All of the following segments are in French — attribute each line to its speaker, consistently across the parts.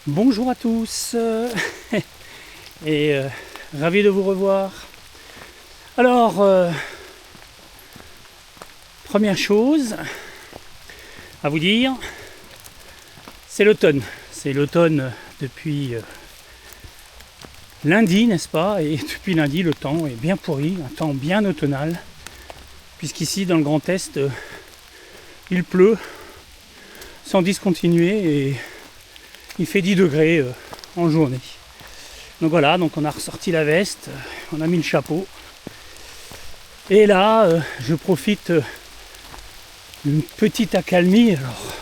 Speaker 1: Bonjour à tous et ravi de vous revoir. Alors, première chose à vous dire, c'est l'automne. C'est l'automne depuis lundi, n'est-ce pas? Et depuis lundi, le temps est bien pourri, un temps bien automnal, puisqu'ici, dans le Grand Est, il pleut sans discontinuer et il fait 10 degrés en journée. Donc voilà, donc on a ressorti la veste, on a mis le chapeau. Et là, je profite d'une petite accalmie, alors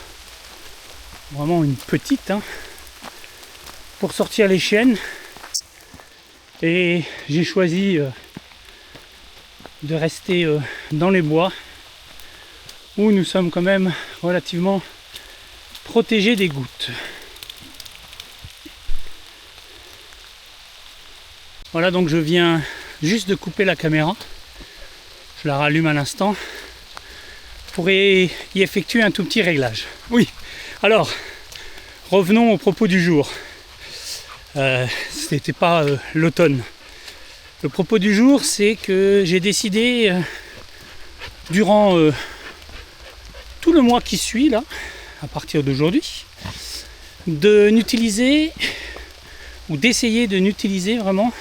Speaker 1: vraiment une petite, pour sortir les chiennes. Et j'ai choisi de rester dans les bois, où nous sommes quand même relativement protégés des gouttes. Voilà, donc je viens juste de couper la caméra. Je la rallume à l'instant pour y effectuer un tout petit réglage. Oui, alors, revenons au propos du jour. Ce n'était pas l'automne. Le propos du jour, c'est que j'ai décidé, durant tout le mois qui suit, là, à partir d'aujourd'hui, de n'utiliser ou d'essayer de n'utiliser vraiment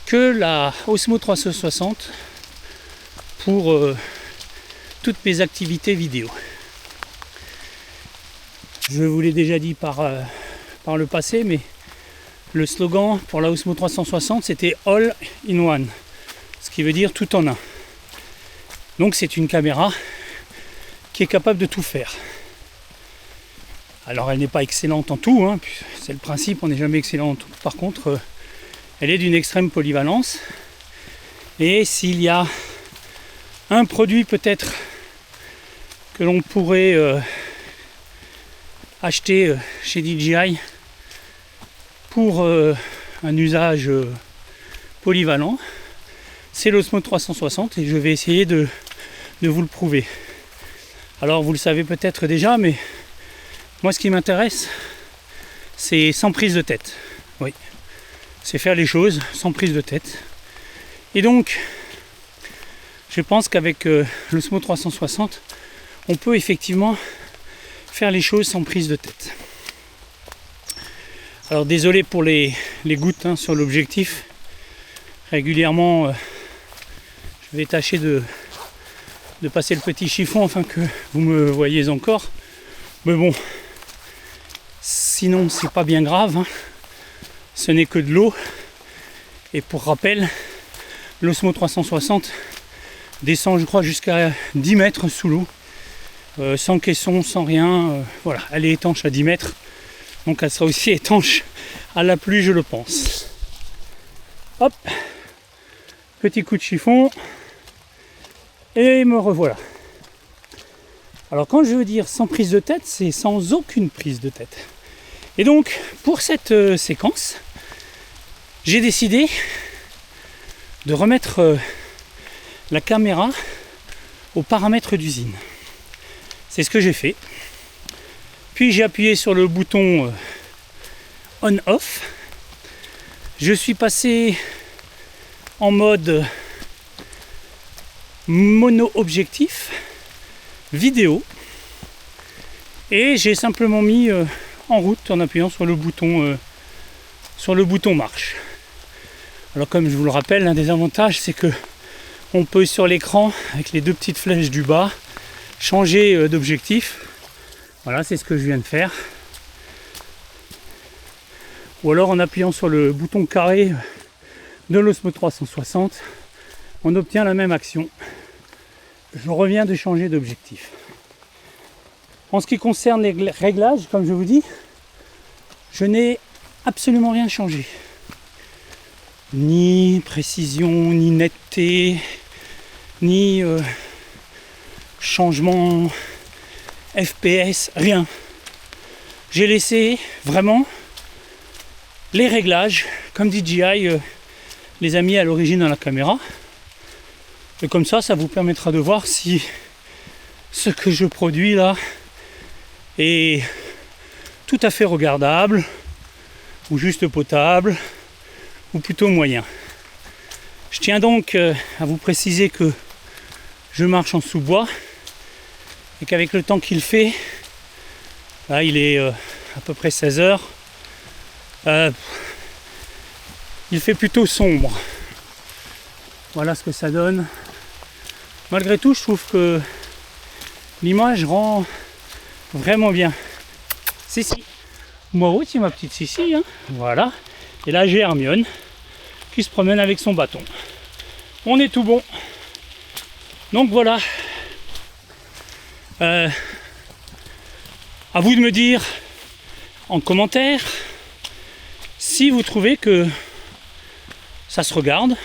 Speaker 1: que la Osmo 360 pour toutes mes activités vidéo. Je vous l'ai déjà dit par le passé, mais le slogan pour la Osmo 360 c'était All in One, ce qui veut dire tout en un. Donc c'est une caméra qui est capable de tout faire. Alors elle n'est pas excellente en tout, c'est le principe, on n'est jamais excellent en tout. Par contre, elle est d'une extrême polyvalence. Et s'il y a un produit peut-être que l'on pourrait acheter chez DJI pour un usage polyvalent, c'est l'Osmo 360 et je vais essayer de vous le prouver. Alors vous le savez peut-être déjà, mais moi ce qui m'intéresse, c'est sans prise de tête. Oui, c'est faire les choses sans prise de tête. Et donc, je pense qu'avec l'Osmo 360, on peut effectivement faire les choses sans prise de tête. Alors désolé pour les gouttes sur l'objectif. Régulièrement, je vais tâcher de passer le petit chiffon afin que vous me voyez encore. Mais bon, sinon c'est pas bien grave. Ce n'est que de l'eau. Et pour rappel, l'Osmo 360 descend je crois jusqu'à 10 mètres sous l'eau. Sans caisson, sans rien. Voilà, elle est étanche à 10 mètres. Donc elle sera aussi étanche à la pluie, je le pense. Hop, petit coup de chiffon. Et me revoilà. Alors quand je veux dire sans prise de tête, c'est sans aucune prise de tête. Et donc pour cette séquence, j'ai décidé de remettre la caméra aux paramètres d'usine. C'est ce que j'ai fait. Puis j'ai appuyé sur le bouton on-off. Je suis passé en mode mono-objectif vidéo et j'ai simplement mis en route en appuyant sur le bouton marche. Alors comme je vous le rappelle, l'un des avantages c'est que on peut sur l'écran avec les deux petites flèches du bas changer d'objectif. Voilà, c'est ce que je viens de faire. Ou alors en appuyant sur le bouton carré de l'Osmo 360, on obtient la même action. Je reviens de changer d'objectif. En ce qui concerne les réglages, comme je vous dis, je n'ai absolument rien changé. Ni précision, ni netteté, ni changement FPS, rien. J'ai laissé vraiment les réglages comme DJI les a mis à l'origine dans la caméra. Et comme ça vous permettra de voir si ce que je produis là est tout à fait regardable, ou juste potable, ou plutôt moyen. Je tiens donc à vous préciser que je marche en sous-bois et qu'avec le temps qu'il fait, là il est à peu près 16 heures, il fait plutôt sombre. Voilà ce que ça donne. Malgré tout, je trouve que l'image rend vraiment bien. Sissi. Moi aussi, ma petite Sissi. Hein. Voilà. Et là, j'ai Hermione qui se promène avec son bâton. On est tout bon. Donc voilà. À vous de me dire en commentaire si vous trouvez que ça se regarde.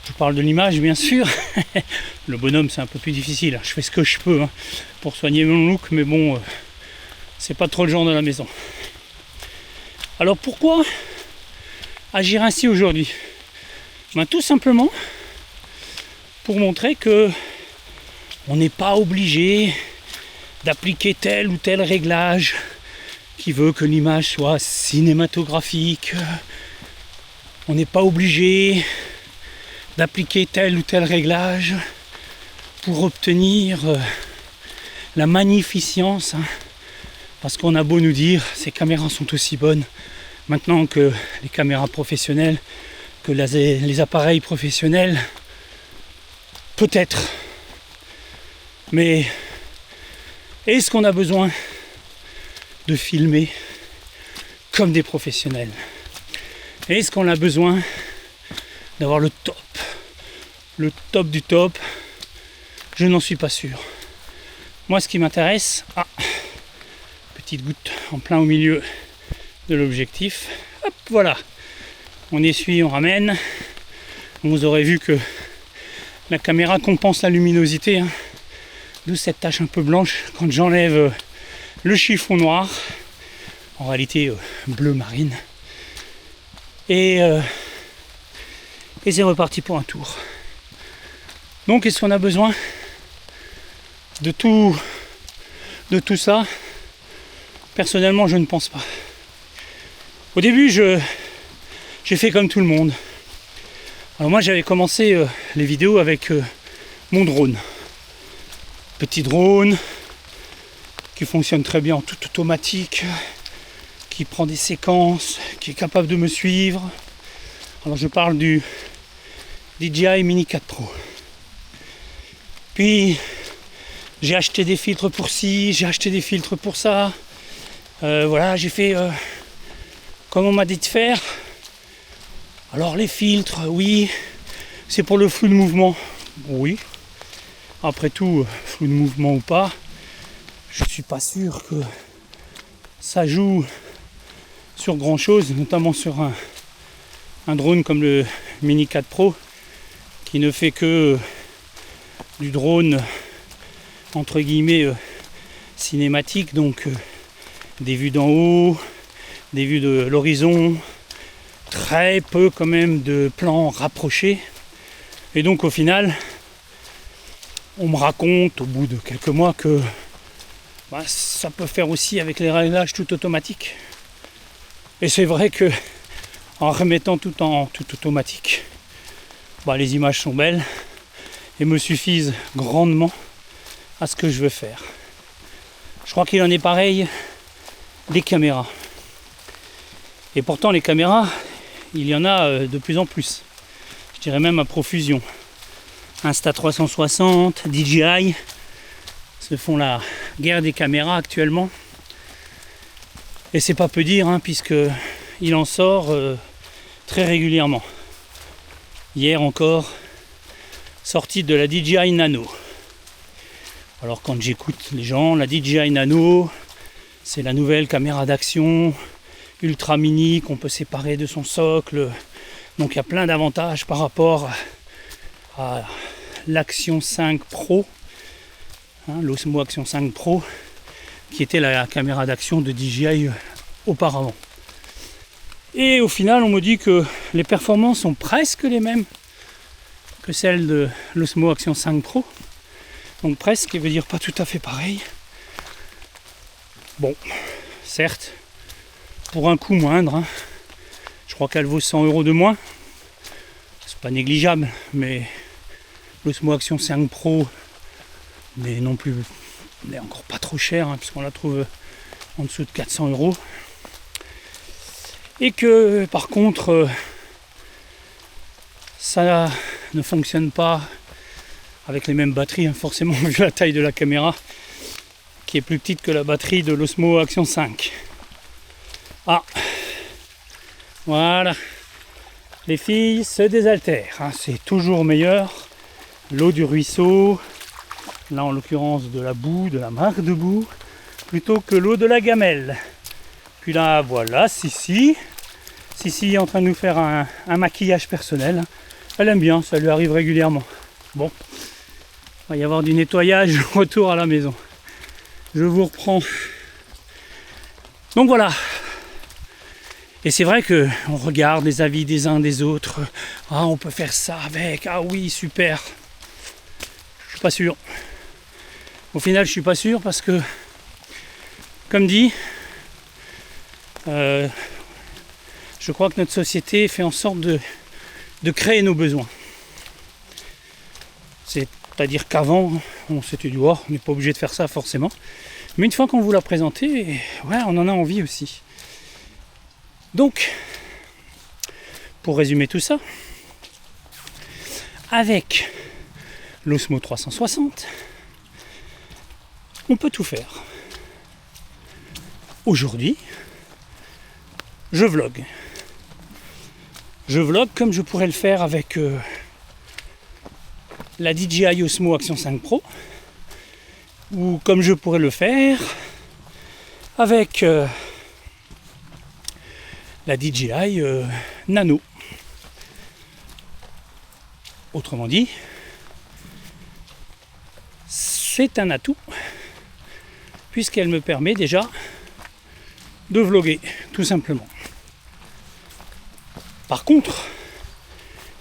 Speaker 1: Je parle de l'image bien sûr. Le bonhomme c'est un peu plus difficile. Je fais ce que je peux hein, pour soigner mon look, mais bon, c'est pas trop le genre de la maison. Alors pourquoi agir ainsi aujourd'hui? Ben, tout simplement pour montrer que on n'est pas obligé d'appliquer tel ou tel réglage qui veut que l'image soit cinématographique. On n'est pas obligé d'appliquer tel ou tel réglage pour obtenir la magnificence. Hein. Parce qu'on a beau nous dire ces caméras sont aussi bonnes maintenant que les caméras professionnelles, que les appareils professionnels. Peut-être. Mais est-ce qu'on a besoin de filmer comme des professionnels? Est-ce qu'on a besoin d'avoir le top du top? Je n'en suis pas sûr. Moi, ce qui m'intéresse, petite goutte en plein au milieu de l'objectif. Hop, voilà. On essuie, on ramène. Vous aurez vu que la caméra compense la luminosité hein, de cette tache un peu blanche quand j'enlève le chiffon noir, en réalité bleu marine. Et c'est reparti pour un tour. Donc est-ce qu'on a besoin de tout ça? Personnellement, je ne pense pas. Au début, j'ai fait comme tout le monde. Alors moi, j'avais commencé les vidéos avec mon drone. Petit drone qui fonctionne très bien en tout automatique, qui prend des séquences, qui est capable de me suivre. Alors je parle du DJI Mini 4 Pro. Puis j'ai acheté des filtres pour ci, j'ai acheté des filtres pour ça. Voilà, j'ai fait comme on m'a dit de faire. Alors les filtres, oui, c'est pour le flou de mouvement. Oui. Après tout, flou de mouvement ou pas, je suis pas sûr que ça joue sur grand chose, notamment sur un drone comme le Mini 4 Pro qui ne fait que du drone entre guillemets cinématique, donc des vues d'en haut, des vues de l'horizon, très peu quand même de plans rapprochés. Et donc au final, on me raconte au bout de quelques mois que ça peut faire aussi avec les réglages tout automatiques. Et c'est vrai que en remettant tout en tout automatique, les images sont belles et me suffisent grandement à ce que je veux faire. Je crois qu'il en est pareil des caméras. Et pourtant les caméras, il y en a de plus en plus. Je dirais même à profusion. Insta360, DJI se font la guerre des caméras actuellement. Et c'est pas peu dire, hein, puisque il en sort très régulièrement. Hier encore, sortie de la DJI Nano. Alors quand j'écoute les gens, la DJI Nano, c'est la nouvelle caméra d'action ultra mini qu'on peut séparer de son socle. Donc il y a plein d'avantages par rapport à l'Action 5 Pro, l'Osmo Action 5 Pro, qui était la caméra d'action de DJI auparavant. Et au final, on me dit que les performances sont presque les mêmes que celles de l'Osmo Action 5 Pro. Donc presque, il veut dire pas tout à fait pareil. Bon, certes, pour un coût moindre, hein, je crois qu'elle vaut 100 € de moins. C'est pas négligeable, mais l'Osmo Action 5 Pro n'est non plus, n'est encore pas trop cher, hein, puisqu'on la trouve en dessous de 400 €. Et que par contre, ça ne fonctionne pas avec les mêmes batteries, hein, forcément vu la taille de la caméra, qui est plus petite que la batterie de l'Osmo Action 5. Ah, voilà, les filles se désaltèrent, hein, c'est toujours meilleur. L'eau du ruisseau, là en l'occurrence de la boue, de la mare de boue, plutôt que l'eau de la gamelle. Puis là, voilà, Sissi est en train de nous faire un maquillage personnel. Elle aime bien, ça lui arrive régulièrement. Bon, il va y avoir du nettoyage retour à la maison. Je vous reprends. Donc voilà. Et c'est vrai qu'on regarde les avis des uns des autres. Ah, on peut faire ça avec. Ah oui, super. Je suis pas sûr. Au final, je suis pas sûr parce que, comme dit, je crois que notre société fait en sorte de créer nos besoins. C'est-à-dire qu'avant, on s'était dit, oh, on n'est pas obligé de faire ça forcément. Mais une fois qu'on vous l'a présenté, ouais, on en a envie aussi. Donc, pour résumer tout ça, avec l'Osmo 360, on peut tout faire. Aujourd'hui, je vlog. Je vlog comme je pourrais le faire avec la DJI Osmo Action 5 Pro, ou comme je pourrais le faire avec la DJI Nano. Autrement dit, c'est un atout puisqu'elle me permet déjà de vlogger, tout simplement. Par contre,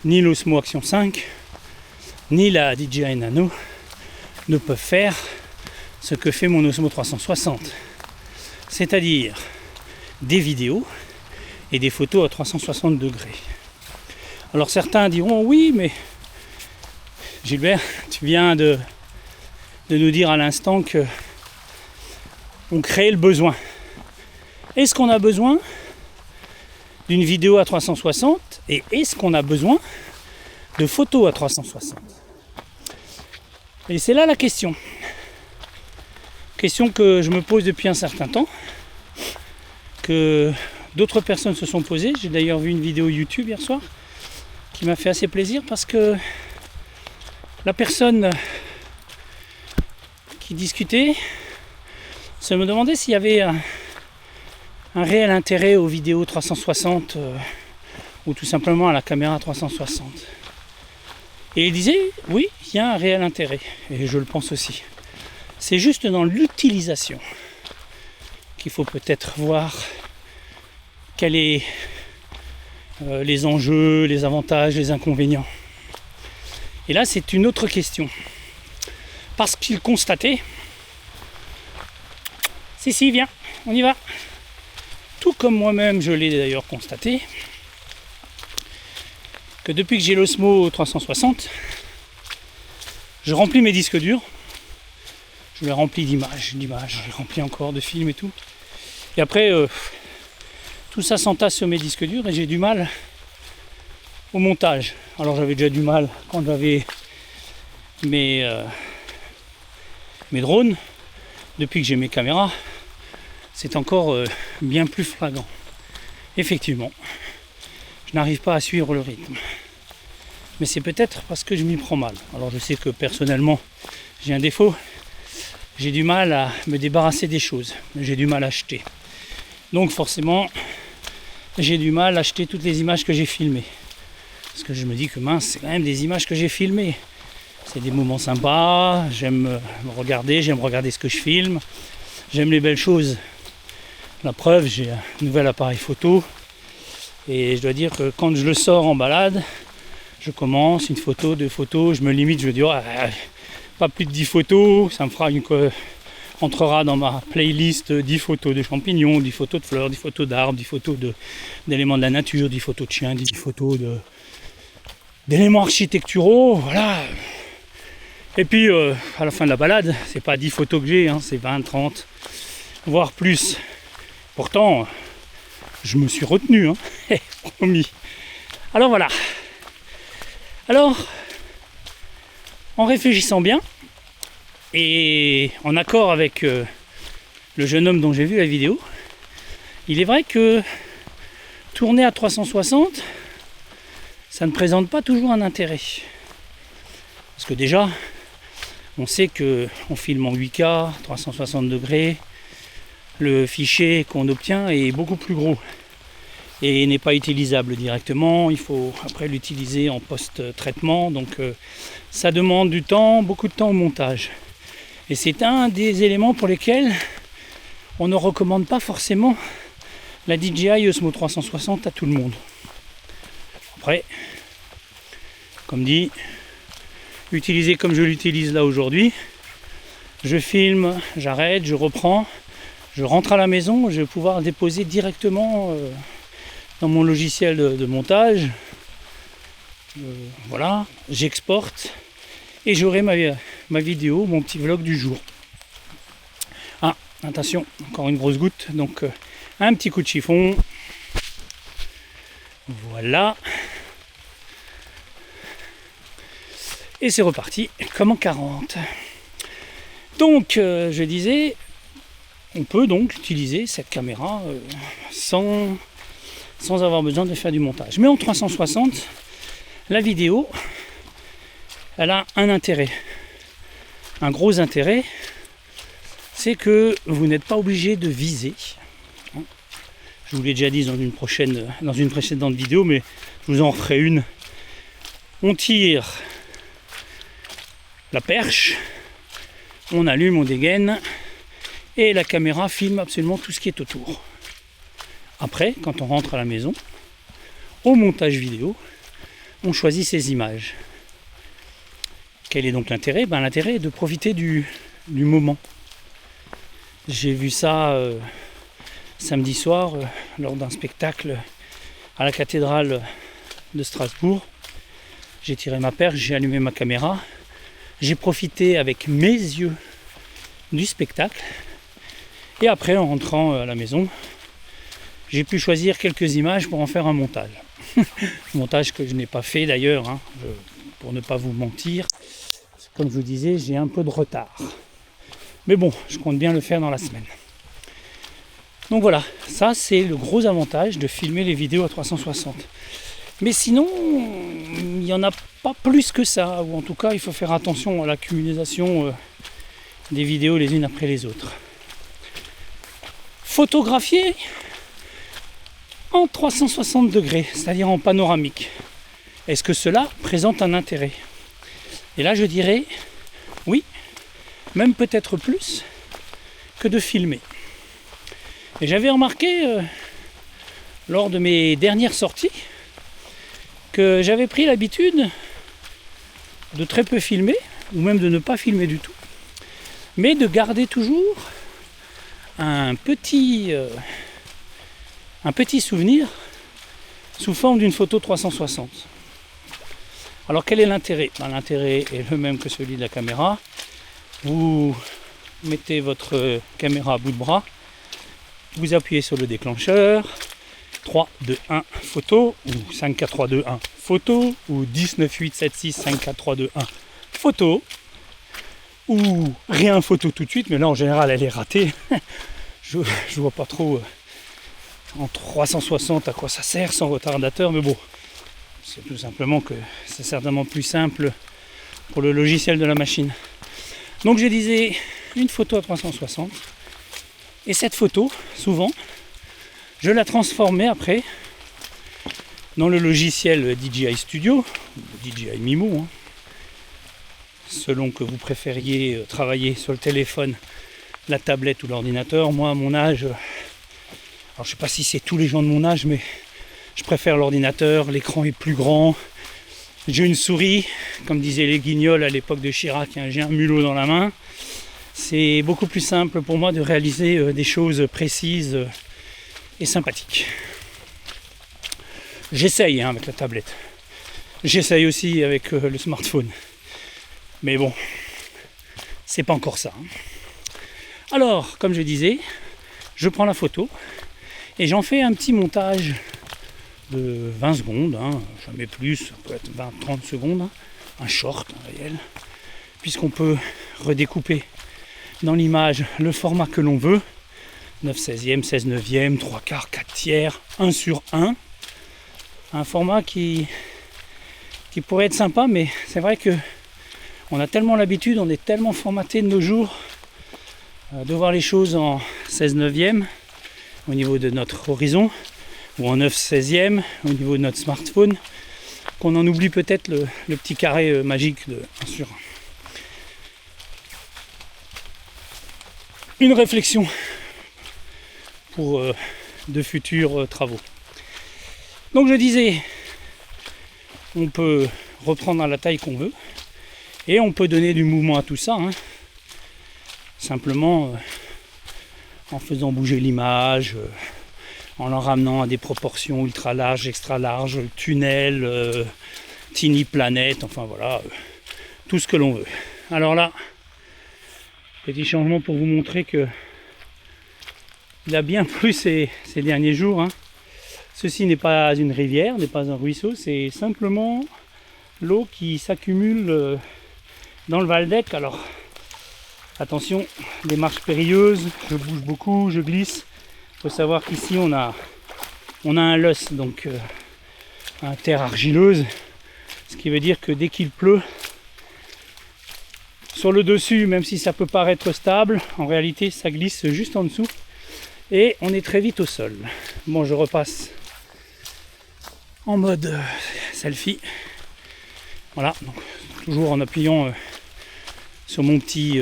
Speaker 1: ni l'Osmo Action 5 ni la DJI Nano ne peuvent faire ce que fait mon Osmo 360, c'est-à-dire des vidéos et des photos à 360 degrés. Alors certains diront oui, mais Gilbert, tu viens de nous dire à l'instant que on crée le besoin. Est-ce qu'on a besoin d'une vidéo à 360 et est-ce qu'on a besoin de photos à 360? Et c'est là la question. Question que je me pose depuis un certain temps, que d'autres personnes se sont posées. J'ai d'ailleurs vu une vidéo YouTube hier soir qui m'a fait assez plaisir parce que la personne qui discutait se me demandait s'il y avait un réel intérêt aux vidéos 360 ou tout simplement à la caméra 360. Et il disait oui, il y a un réel intérêt et je le pense aussi. C'est juste dans l'utilisation qu'il faut peut-être voir quels sont les enjeux, les avantages, les inconvénients. Et là, c'est une autre question. Parce qu'il constatait, si, viens, on y va. Tout comme moi-même, je l'ai d'ailleurs constaté, que depuis que j'ai l'Osmo 360, je remplis mes disques durs. Je les remplis d'images, je les remplis encore de films et tout. Et après, tout ça s'entasse sur mes disques durs et j'ai du mal au montage. Alors j'avais déjà du mal quand j'avais mes drones. Depuis que j'ai mes caméras, c'est encore bien plus flagrant. Effectivement, je n'arrive pas à suivre le rythme. Mais c'est peut-être parce que je m'y prends mal. Alors je sais que personnellement, j'ai un défaut. J'ai du mal à me débarrasser des choses. J'ai du mal à acheter. Donc forcément, j'ai du mal à acheter toutes les images que j'ai filmées. Parce que je me dis que mince, c'est quand même des images que j'ai filmées. C'est des moments sympas, j'aime me regarder, j'aime regarder ce que je filme. J'aime les belles choses. La preuve, j'ai un nouvel appareil photo. Et je dois dire que quand je le sors en balade, je commence une photo, deux photos, je me limite, je me dis pas plus de 10 photos, ça me fera entrera dans ma playlist 10 photos de champignons, 10 photos de fleurs, 10 photos d'arbres, 10 photos d'éléments de la nature, 10 photos de chiens, 10 photos d'éléments architecturaux, voilà. Et puis à la fin de la balade, c'est pas 10 photos que j'ai, hein, c'est 20, 30, voire plus. Pourtant, je me suis retenu, hein, promis. Alors voilà. Alors, en réfléchissant bien, et en accord avec le jeune homme dont j'ai vu la vidéo, il est vrai que tourner à 360, ça ne présente pas toujours un intérêt. Parce que déjà, on sait qu'on filme en 8K, 360 degrés, le fichier qu'on obtient est beaucoup plus gros et n'est pas utilisable directement, il faut après l'utiliser en post-traitement, donc ça demande du temps, beaucoup de temps au montage. Et c'est un des éléments pour lesquels on ne recommande pas forcément la DJI Osmo 360 à tout le monde. Après, comme dit, utilisé comme je l'utilise là aujourd'hui, je filme, j'arrête, je reprends, je rentre à la maison, je vais pouvoir déposer directement dans mon logiciel de montage, voilà, j'exporte et j'aurai ma vidéo, mon petit vlog du jour. Ah, attention, encore une grosse goutte, donc un petit coup de chiffon, voilà, et c'est reparti comme en 40. Donc je disais, on peut donc utiliser cette caméra sans avoir besoin de faire du montage. Mais en 360, la vidéo, elle a un intérêt. Un gros intérêt, c'est que vous n'êtes pas obligé de viser. Je vous l'ai déjà dit dans une précédente vidéo, mais je vous en referai une. On tire la perche, on allume, on dégaine, et la caméra filme absolument tout ce qui est autour. Après, quand on rentre à la maison, au montage vidéo, on choisit ses images. Quel est donc l'intérêt ? L'intérêt est de profiter du moment. J'ai vu ça samedi soir lors d'un spectacle à la cathédrale de Strasbourg. J'ai tiré ma perche, j'ai allumé ma caméra, j'ai profité avec mes yeux du spectacle, et après, en rentrant à la maison, j'ai pu choisir quelques images pour en faire un montage. Montage que je n'ai pas fait d'ailleurs, hein, pour ne pas vous mentir. Comme je vous disais, j'ai un peu de retard. Mais bon, je compte bien le faire dans la semaine. Donc voilà, ça c'est le gros avantage de filmer les vidéos à 360. Mais sinon, il n'y en a pas plus que ça, ou en tout cas il faut faire attention à l'accumulation des vidéos les unes après les autres. Photographier en 360 degrés, c'est-à-dire en panoramique. Est-ce que cela présente un intérêt ? Et là je dirais oui, même peut-être plus que de filmer. Et j'avais remarqué lors de mes dernières sorties que j'avais pris l'habitude de très peu filmer, ou même de ne pas filmer du tout, mais de garder toujours un petit souvenir sous forme d'une photo 360. Alors quel est l'intérêt ? L'intérêt est le même que celui de la caméra. Vous mettez votre caméra à bout de bras, vous appuyez sur le déclencheur, 3, 2, 1, photo, ou 5, 4, 3, 2, 1, photo, ou 10, 9, 8, 7, 6, 5, 4, 3, 2, 1, photo, ou rien photo tout de suite, mais là en général elle est ratée. Je vois pas trop en 360 à quoi ça sert sans retardateur, mais bon, c'est tout simplement que c'est certainement plus simple pour le logiciel de la machine. Donc je disais une photo à 360, et cette photo, souvent, je la transformais après dans le logiciel DJI Studio, DJI Mimo, hein, selon que vous préfériez travailler sur le téléphone, la tablette ou l'ordinateur. Moi, à mon âge, alors je ne sais pas si c'est tous les gens de mon âge, mais je préfère l'ordinateur, l'écran est plus grand, j'ai une souris, comme disaient les guignols à l'époque de Chirac, hein, j'ai un mulot dans la main, c'est beaucoup plus simple pour moi de réaliser des choses précises et sympathiques. J'essaye avec la tablette. J'essaye aussi avec le smartphone. Mais bon, c'est pas encore ça. Alors, comme je disais, je prends la photo et j'en fais un petit montage de 20 secondes, jamais plus, ça peut être 20-30 secondes, un short, un réel, puisqu'on peut redécouper dans l'image le format que l'on veut, 9/16e, 16/9e, 3/4, 4/3, 1/1, un format qui pourrait être sympa, mais c'est vrai que on a tellement l'habitude, on est tellement formaté de nos jours de voir les choses en 16/9e au niveau de notre horizon, ou en 9/16e au niveau de notre smartphone, qu'on en oublie peut-être le petit carré magique de 1/1. Une réflexion pour de futurs travaux. Donc je disais, on peut reprendre à la taille qu'on veut et on peut donner du mouvement à tout ça, simplement en faisant bouger l'image, en la ramenant à des proportions ultra larges, extra larges, tunnel, tiny planet, enfin voilà, tout ce que l'on veut. Alors là, petit changement pour vous montrer que il a bien plu ces derniers jours. Ceci n'est pas une rivière, n'est pas un ruisseau, c'est simplement l'eau qui s'accumule dans le Valdec. Alors attention, des marches périlleuses, je bouge beaucoup, je glisse. Il faut savoir qu'ici on a un loess, donc un terre argileuse, ce qui veut dire que dès qu'il pleut, sur le dessus, même si ça peut paraître stable, en réalité ça glisse juste en dessous et on est très vite au sol. Bon, je repasse en mode selfie. Voilà, donc, toujours en appuyant sur mon petit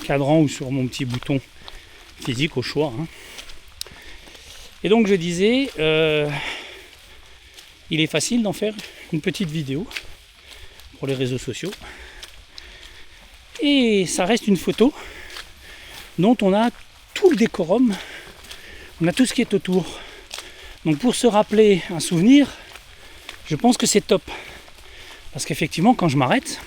Speaker 1: cadran ou sur mon petit bouton physique au choix. Et donc je disais, il est facile d'en faire une petite vidéo pour les réseaux sociaux. Et ça reste une photo dont on a tout le décorum, on a tout ce qui est autour. Donc pour se rappeler un souvenir, je pense que c'est top. Parce qu'effectivement, quand je m'arrête,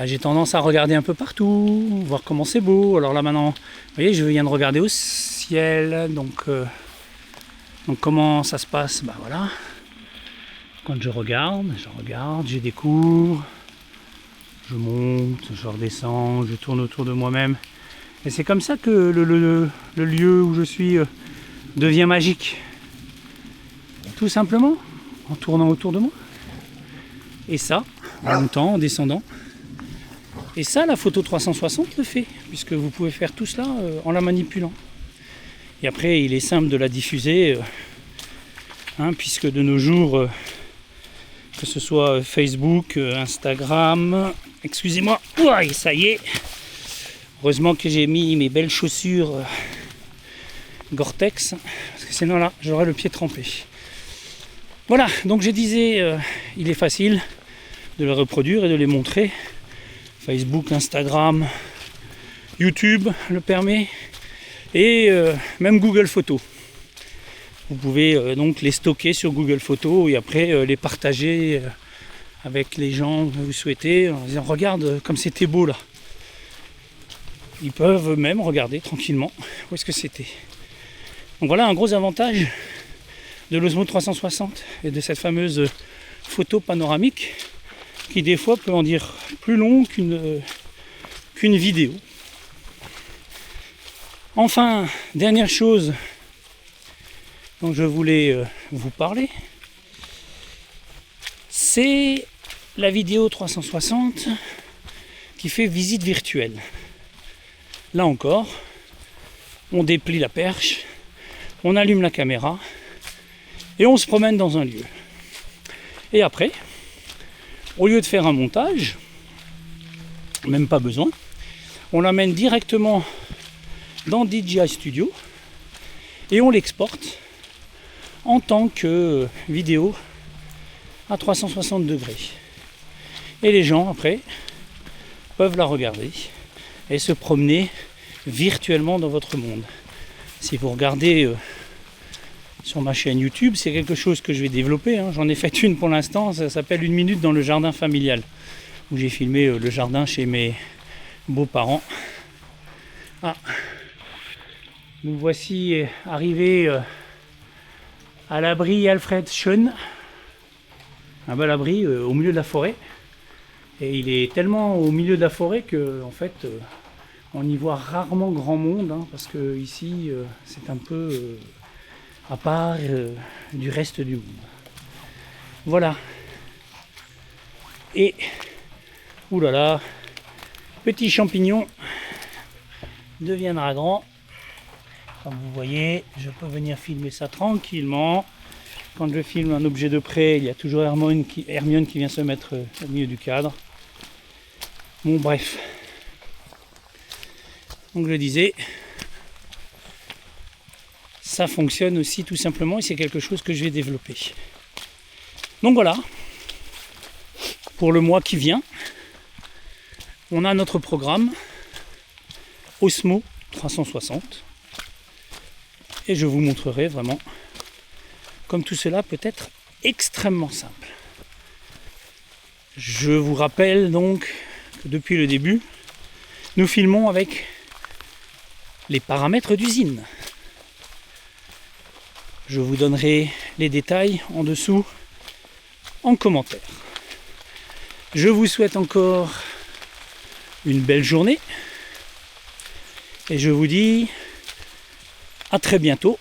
Speaker 1: j'ai tendance à regarder un peu partout, voir comment c'est beau. Alors là maintenant, vous voyez, je viens de regarder au ciel, donc comment ça se passe, voilà. Quand je regarde, je découvre, je monte, je redescends, je tourne autour de moi-même. Et c'est comme ça que le lieu où je suis devient magique. Tout simplement, en tournant autour de moi. Et ça, en montant, en descendant. Et ça, la photo 360 le fait, puisque vous pouvez faire tout cela en la manipulant. Et après, il est simple de la diffuser, puisque de nos jours, que ce soit Facebook, Instagram, excusez-moi, ouais, ça y est. Heureusement que j'ai mis mes belles chaussures Gore-Tex, parce que sinon là, j'aurais le pied trempé. Voilà, donc je disais, il est facile de les reproduire et de les montrer. Facebook, Instagram, YouTube le permet, et même Google Photos. Vous pouvez donc les stocker sur Google Photos et après les partager avec les gens que vous souhaitez en disant regarde comme c'était beau là. Ils peuvent même regarder tranquillement où est-ce que c'était. Donc voilà un gros avantage de l'Osmo 360 et de cette fameuse photo panoramique qui des fois peut en dire plus long qu'une vidéo. Enfin, dernière chose dont je voulais vous parler, c'est la vidéo 360 qui fait visite virtuelle. Là encore, on déplie la perche, on allume la caméra et on se promène dans un lieu. Et après, au lieu de faire un montage, même pas besoin, on l'amène directement dans DJI Studio et on l'exporte en tant que vidéo à 360 degrés. Et les gens après peuvent la regarder et se promener virtuellement dans votre monde. Si vous regardez sur ma chaîne YouTube, c'est quelque chose que je vais développer. J'en ai fait une pour l'instant, ça s'appelle 1 minute dans le jardin familial, où j'ai filmé le jardin chez mes beaux-parents. Ah, nous voici arrivés à l'abri Alfred Schoen, un bel abri au milieu de la forêt. Et il est tellement au milieu de la forêt que en fait on y voit rarement grand monde, parce que ici c'est un peu à part du reste du monde. Voilà. Et oulala, petit champignon deviendra grand. Comme vous voyez, je peux venir filmer ça tranquillement. Quand je filme un objet de près, il y a toujours Hermione qui vient se mettre au milieu du cadre. Bon, bref. Donc je disais, ça fonctionne aussi tout simplement et c'est quelque chose que je vais développer. Donc voilà, pour le mois qui vient, on a notre programme Osmo 360 et je vous montrerai vraiment comme tout cela peut être extrêmement simple. Je vous rappelle donc que depuis le début, nous filmons avec les paramètres d'usine. Je vous donnerai les détails en dessous en commentaire. Je vous souhaite encore une belle journée et je vous dis à très bientôt.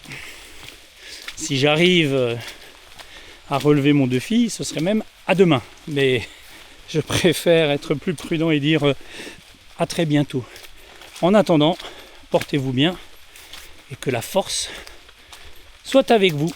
Speaker 1: Si j'arrive à relever mon défi, ce serait même à demain. Mais je préfère être plus prudent et dire à très bientôt. En attendant, portez-vous bien et que la force soit avec vous.